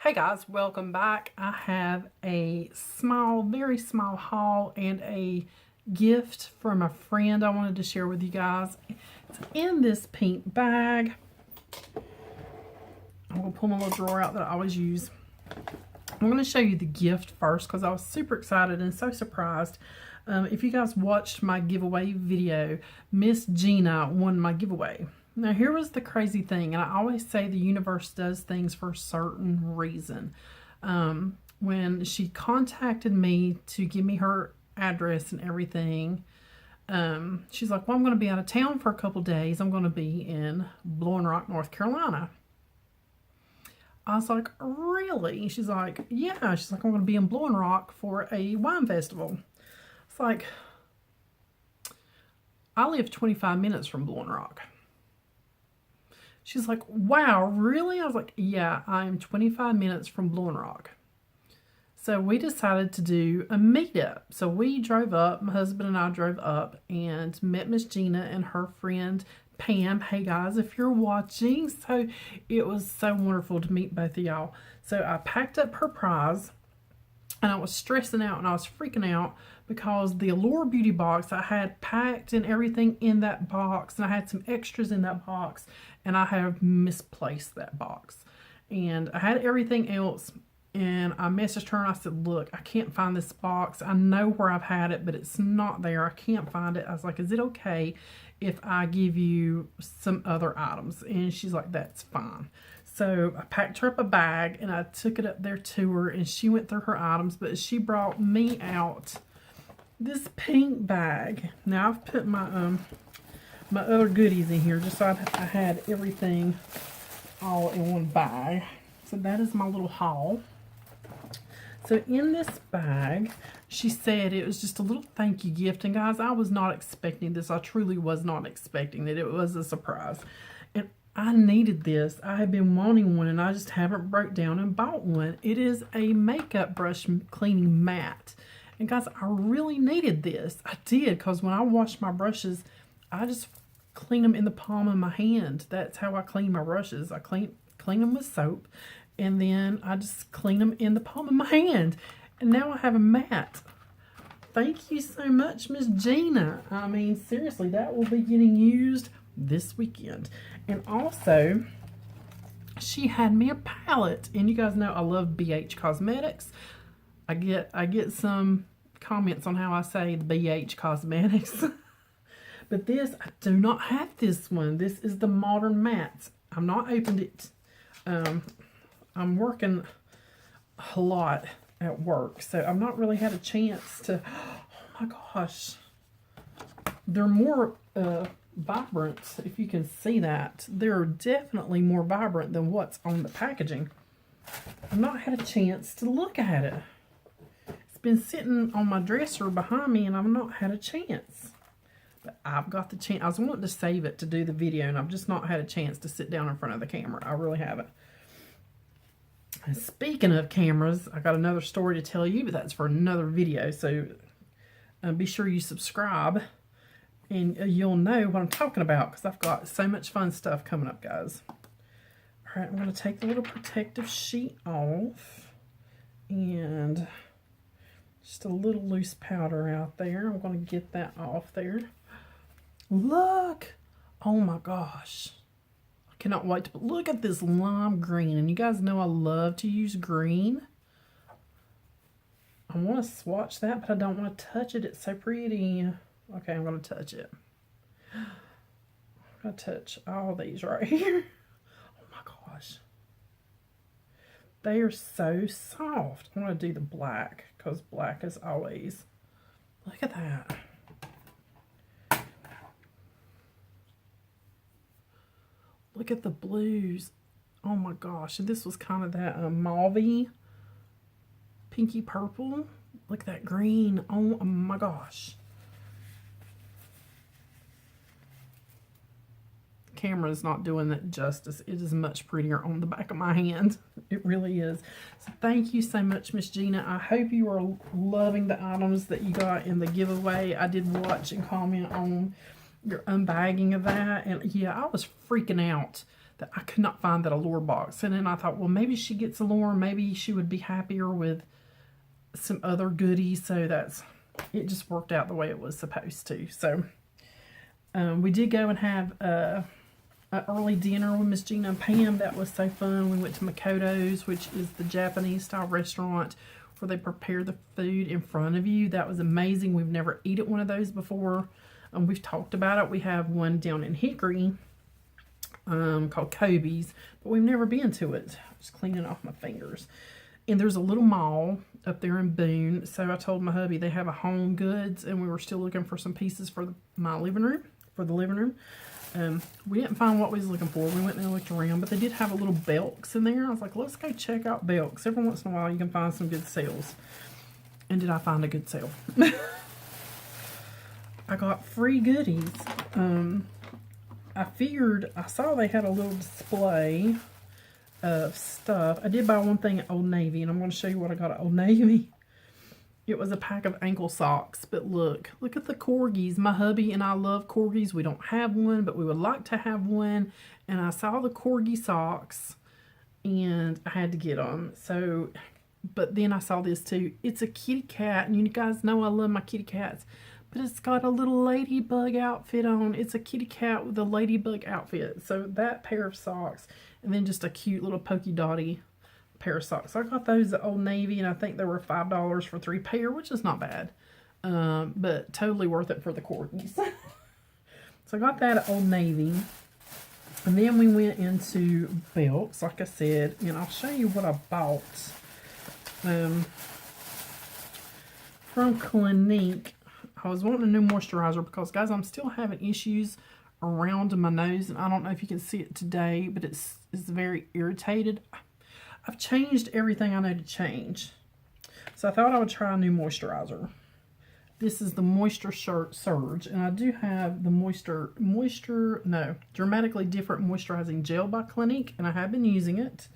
Hey guys, welcome back. I have a small, very small haul and a gift from a friend I wanted to share with you guys. It's in this pink bag. I'm going to pull my little drawer out that I always use. I'm going to show you the gift first because I was super excited and so surprised. If you guys watched my giveaway video, Miss Gina won my giveaway. Now, here was the crazy thing, and I always say the universe does things for a certain reason. When she contacted me to give me her address and everything, she's like, well, I'm going to be out of town for a couple days. I'm going to be in Blowing Rock, North Carolina. I was like, really? She's like, yeah. She's like, I'm going to be in Blowing Rock for a wine festival. It's like, I live 25 minutes from Blowing Rock. She's like, wow, really? I was like, yeah, I'm 25 minutes from Blowing Rock. So we decided to do a meetup. So we drove up, my husband and I drove up and met Miss Gina and her friend Pam. Hey guys, if you're watching. So it was so wonderful to meet both of y'all. So I packed up her prize and I was stressing out and I was freaking out because the Allure Beauty box, I had packed and everything in that box, and I had some extras in that box, and I have misplaced that box. And I had everything else, and I messaged her and I said, look, I can't find this box. I know where I've had it, but it's not there. I can't find it. I was like, is it okay if I give you some other items? And she's like, that's fine. So I packed her up a bag and I took it up there to her, and she went through her items, but she brought me out this pink bag. Now I've put my my other goodies in here just so I had everything all in one bag. So that is my little haul. So in this bag, she said it was just a little thank you gift. And guys, I was not expecting this. I truly was not expecting it. It was a surprise. And I needed this. I had been wanting one and I just haven't broke down and bought one. It is a makeup brush cleaning mat. And guys, I really needed this. I did, because when I wash my brushes, I just clean them in the palm of my hand. That's how I clean my brushes. I clean them with soap, and then I just clean them in the palm of my hand. And now I have a mat. Thank you so much, Miss Gina. I mean, seriously, that will be getting used this weekend. And also, she had me a palette. And you guys know I love BH Cosmetics. I get some comments on how I say the BH Cosmetics. But this, I do not have this one. This is the Modern Matte. I've not opened it. I'm working a lot at work, so I've not really had a chance to... Oh my gosh. They're more vibrant, if you can see that. They're definitely more vibrant than what's on the packaging. I've not had a chance to look at it. Been sitting on my dresser behind me and I've not had a chance, but I've got the chance. I was wanting to save it to do the video, and I've just not had a chance to sit down in front of the camera. I really haven't. And speaking of cameras, I got another story to tell you, but that's for another video. So be sure you subscribe and you'll know what I'm talking about, because I've got so much fun stuff coming up, guys. All right, I'm going to take the little protective sheet off, and just a little loose powder out there. I'm going to get that off there. Look! Oh my gosh. I cannot wait to look at this lime green. And you guys know I love to use green. I want to swatch that, but I don't want to touch it. It's so pretty. Okay, I'm going to touch it. I'm going to touch all these right here. Oh my gosh. They are so soft. I'm going to do the black, because black is always... Look at that. Look at the blues. Oh my gosh. And this was kind of that mauve-y, pinky purple. Look at that green. Oh my gosh. Camera is not doing that justice. It is much prettier on the back of my hand. It really is. So thank you so much, Miss Gina. I hope you are loving the items that you got in the giveaway. I did watch and comment on your unbagging of that, and yeah, I was freaking out I could not find that Allure box. And then I thought, well, maybe she gets Allure. Maybe she would be happier with some other goodies. So it just worked out the way it was supposed to. So we did go and have an early dinner with Miss Gina and Pam. That was so fun. We went to Makoto's, which is the Japanese style restaurant where they prepare the food in front of you. That was amazing. We've never eaten one of those before. We've talked about it. We have one down in Hickory called Kobe's, but we've never been to it. Just cleaning off my fingers. And there's a little mall up there in Boone. So I told my hubby they have a Home Goods, and we were still looking for some pieces for my living room, for the living room. We didn't find what we was looking for. We went and looked around, but they did have a little Belks in there. I was like, let's go check out Belks. Every once in a while you can find some good sales. And did I find a good sale? I got free goodies. I saw they had a little display of stuff. I did buy one thing at Old Navy, and I'm going to show you what I got at Old Navy. It was a pack of ankle socks, but look at the corgis. My hubby and I love corgis. We don't have one, but we would like to have one. And I saw the corgi socks, and I had to get them. So, but then I saw this too. It's a kitty cat, and you guys know I love my kitty cats. But it's got a little ladybug outfit on. It's a kitty cat with a ladybug outfit. So that pair of socks, and then just a cute little polka dotty pair of socks. So I got those at Old Navy, and I think they were $5 for 3 pair, which is not bad. But totally worth it for the corgis. So I got that at Old Navy. And then we went into Belks, like I said, and I'll show you what I bought. From Clinique. I was wanting a new moisturizer because, guys, I'm still having issues around my nose, and I don't know if you can see it today, but it's very irritated. I've changed everything I know to change. So I thought I would try a new moisturizer. This is the Moisture Surge, and I do have the Dramatically Different Moisturizing Gel by Clinique, and I have been using it.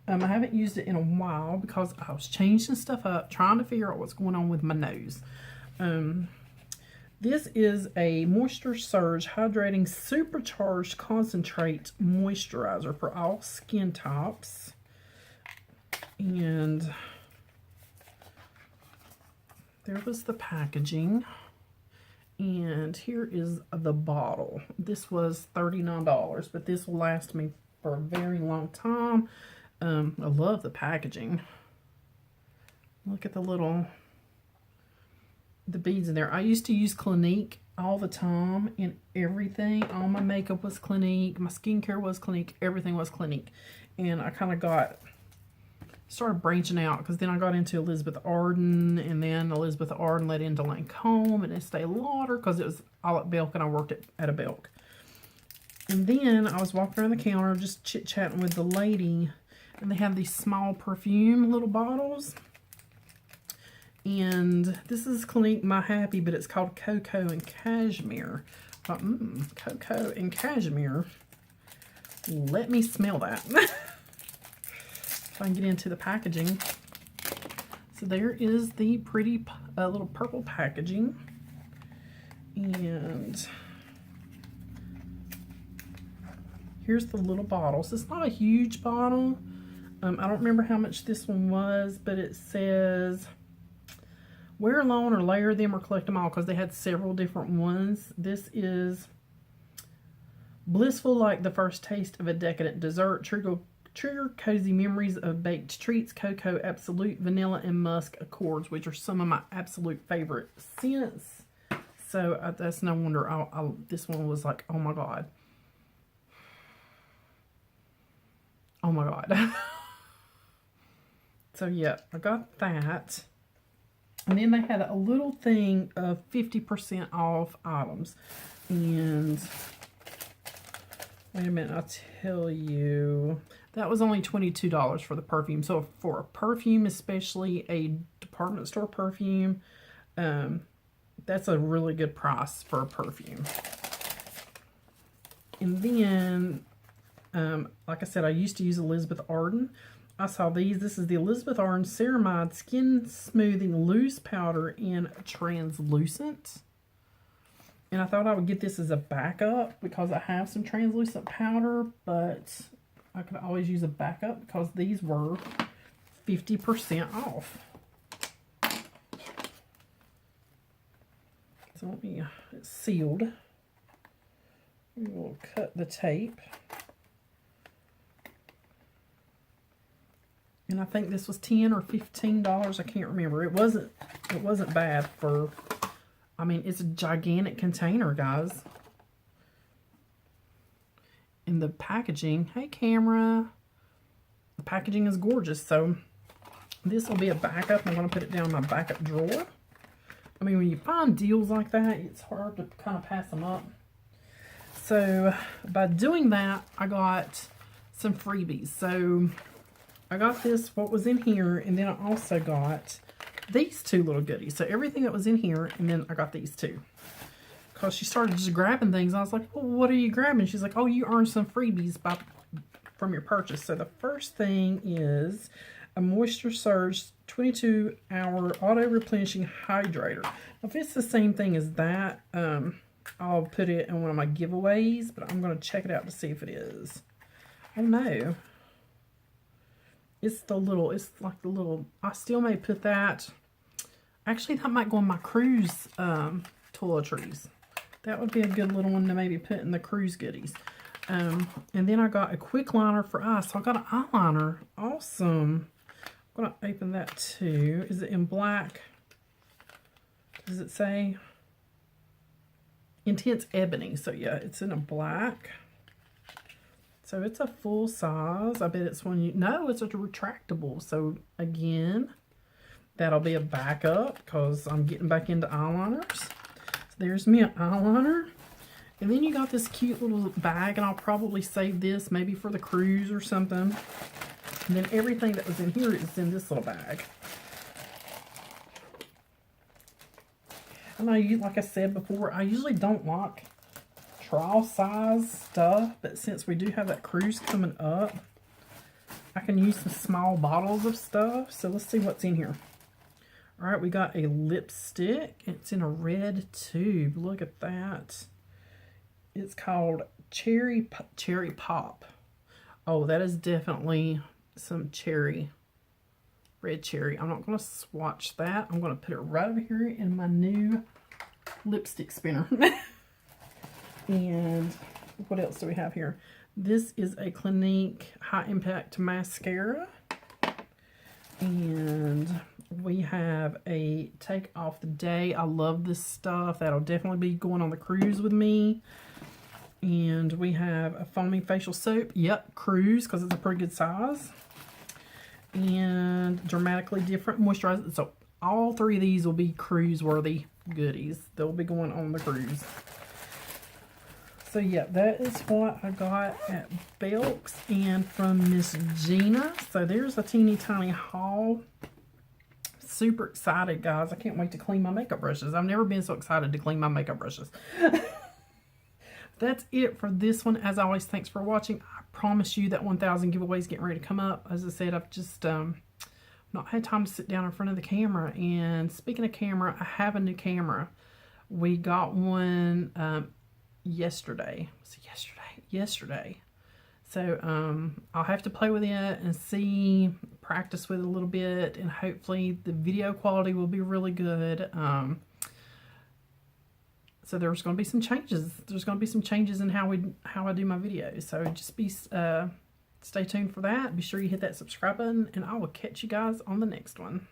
I haven't used it in a while because I was changing stuff up, trying to figure out what's going on with my nose. This is a Moisture Surge Hydrating Supercharged Concentrate Moisturizer for all skin types. And there was the packaging. And here is the bottle. This was $39, but this will last me for a very long time. I love the packaging. Look at the beads in there. I used to use Clinique all the time in everything. All my makeup was Clinique. My skincare was Clinique. Everything was Clinique. And I kind of started branching out because then I got into Elizabeth Arden, and then Elizabeth Arden led into Lancome and Estee Lauder because it was all at Belk, and I worked at a Belk. And then I was walking around the counter just chit-chatting with the lady, and they have these small perfume little bottles. And this is Clinique My Happy, but it's called Cocoa and Cashmere. I thought, Cocoa and Cashmere. Let me smell that. If I can get into the packaging. So there is the pretty little purple packaging. And here's the little bottles. It's not a huge bottle. I don't remember how much this one was, but it says wear alone or layer them or collect them all, because they had several different ones. This is blissful like the first taste of a decadent dessert. Trigger cozy memories of baked treats. Cocoa, Absolute, Vanilla, and Musk Accords, which are some of my absolute favorite scents. So that's no wonder this one was like, oh my god. Oh my god. So yeah, I got that. And then they had a little thing of 50% off items. And wait a minute, I'll tell you. That was only $22 for the perfume. So for a perfume, especially a department store perfume, that's a really good price for a perfume. And then, like I said, I used to use Elizabeth Arden. I saw these. This is the Elizabeth Arden Ceramide Skin Smoothing Loose Powder in Translucent. And I thought I would get this as a backup because I have some translucent powder, but I could always use a backup because these were 50% off. So let me, it's sealed. We will cut the tape. And I think this was $10 or $15. I can't remember. It wasn't bad for, I mean, it's a gigantic container, guys. And the packaging, hey camera, the packaging is gorgeous. So this will be a backup. I'm going to put it down in my backup drawer. I mean, when you find deals like that, it's hard to kind of pass them up. So by doing that, I got some freebies. So I got this, what was in here, and then I also got these two little goodies. So everything that was in here, and then I got these two. Because she started just grabbing things. I was like, well, what are you grabbing? She's like, oh, you earned some freebies from your purchase. So the first thing is a Moisture Surge 22-hour auto-replenishing hydrator. Now, if it's the same thing as that, I'll put it in one of my giveaways, but I'm going to check it out to see if it is. Oh, no. It's like the little, I still may put that. Actually, that might go in my cruise toiletries. That would be a good little one to maybe put in the cruise goodies. And then I got a quick liner for eyes. So I got an eyeliner. Awesome. I'm going to open that too. Is it in black? Does it say? Intense Ebony. So yeah, it's in a black. So it's a full size. I bet it's one you... No, it's a retractable. So again, that'll be a backup because I'm getting back into eyeliners. So there's me an eyeliner. And then you got this cute little bag, and I'll probably save this maybe for the cruise or something. And then everything that was in here is in this little bag. And like I said before, I usually don't like trial size stuff, but since we do have that cruise coming up, I can use some small bottles of stuff. So let's see what's in here. All right, we got a lipstick. It's in a red tube. Look at that. It's called Cherry Pop. Oh, that is definitely some cherry. Red cherry. I'm not going to swatch that. I'm going to put it right over here in my new lipstick spinner. And what else do we have here? This is a Clinique High Impact Mascara. And we have a Take Off the Day. I love this stuff. That'll definitely be going on the cruise with me. And we have a foaming facial soap. Yep, cruise, because it's a pretty good size. And Dramatically Different moisturizer. So all three of these will be cruise worthy goodies. They'll be going on the cruise. So yeah, that is what I got at Belk's and from Miss Gina. So there's a teeny tiny haul. Super excited, guys. I can't wait to clean my makeup brushes. I've never been so excited to clean my makeup brushes. That's it for this one. As always, thanks for watching. I promise you that 1,000 giveaways getting ready to come up. As I said, I've just not had time to sit down in front of the camera. And speaking of camera, I have a new camera. We got one yesterday. Was it yesterday? So I'll have to play with it and see, practice with it a little bit, and hopefully the video quality will be really good. So there's going to be some changes. There's going to be some changes in how I do my videos. So just stay tuned for that. Be sure you hit that subscribe button, and I will catch you guys on the next one.